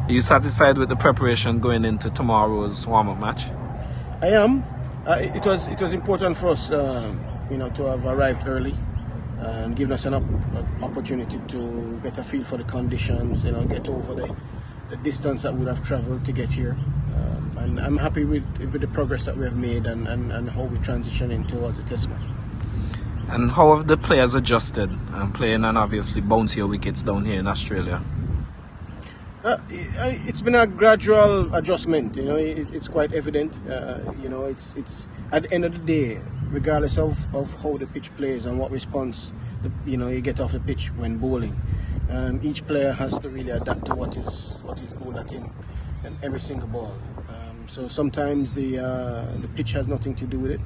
Are you satisfied with the preparation going into tomorrow's warm-up match? I am. It was important for us, to have arrived early and given us an opportunity to get a feel for the conditions, get over the distance that we would have travelled to get here. And I'm happy with the progress that we have made and how we transition in towards the test match. And how have the players adjusted playing on obviously bouncier wickets down here in Australia? It's been a gradual adjustment. It's quite evident. It's at the end of the day, regardless of how the pitch plays and what response you get off the pitch when bowling, each player has to really adapt to what is bowled at him and every single ball. So sometimes the pitch has nothing to do with it,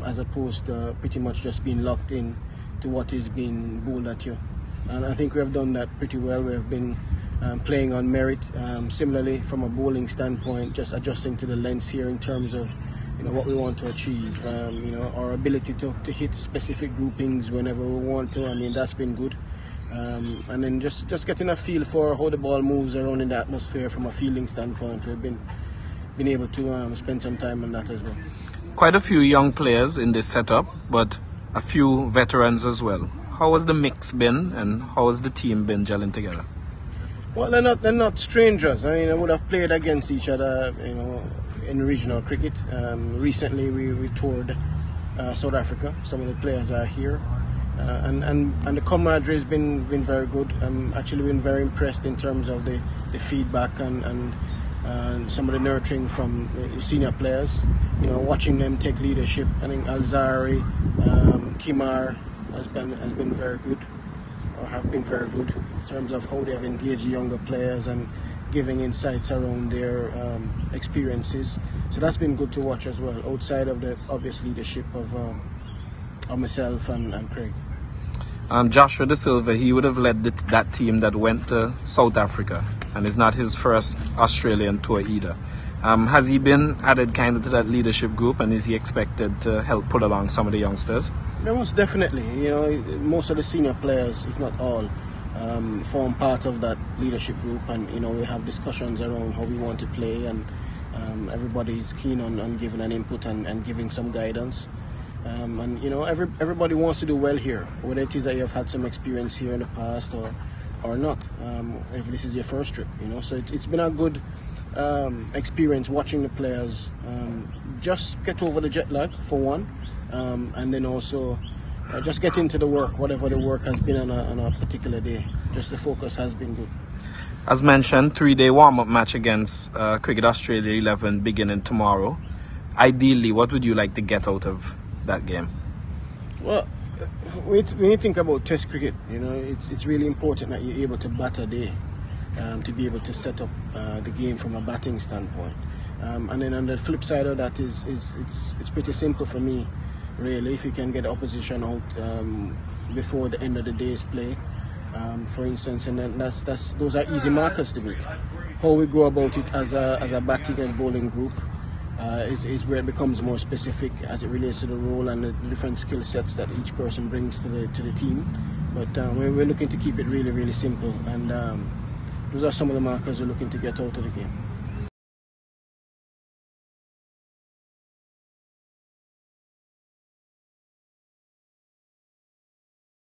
as opposed to pretty much just being locked in to what is being bowled at you. And I think we have done that pretty well. We have been playing on merit. Similarly, from a bowling standpoint, just adjusting to the lengths here in terms of what we want to achieve. Our ability to hit specific groupings whenever we want to. I mean, that's been good. And then just getting a feel for how the ball moves around in the atmosphere from a fielding standpoint. We've been able to spend some time on that as well. Quite a few young players in this setup, but a few veterans as well. How has the mix been, and how has the team been gelling together? Well, they're not strangers. I mean, I would have played against each other, in regional cricket. Recently, we toured South Africa. Some of the players are here, and the camaraderie has been very good. I'm actually been very impressed in terms of the feedback and some of the nurturing from the senior players. Watching them take leadership. I think Alzari, Kimar has been very good, or have been very good in terms of how they have engaged younger players and giving insights around their experiences. So that's been good to watch as well, outside of the obvious leadership of myself and Craig. Joshua De Silva, he would have led that team that went to South Africa, and it's not his first Australian tour either. Has he been added kind of to that leadership group, and is he expected to help pull along some of the youngsters? Yeah, most definitely. Most of the senior players, if not all, form part of that leadership group, and we have discussions around how we want to play, and everybody is keen on giving an input and giving some guidance. And everybody wants to do well here, whether it is that you have had some experience here in the past or not. If this is your first trip, so it's been a good experience watching the players just get over the jet lag for one, and then also just get into the work, whatever the work has been on a particular day. Just the focus has been good. As mentioned, 3-day warm-up match against Cricket Australia 11 beginning tomorrow. Ideally, what would you like to get out of that game? Well, when you think about Test cricket, it's really important that you're able to bat a day, to be able to set up the game from a batting standpoint. And then on the flip side of that it's pretty simple for me, really, if you can get the opposition out before the end of the day's play, for instance, and then those are easy markers to meet. How we go about it as a batting and bowling group is where it becomes more specific as it relates to the role and the different skill sets that each person brings to the team. But we're looking to keep it really, really simple, and those are some of the markers we're looking to get out of the game.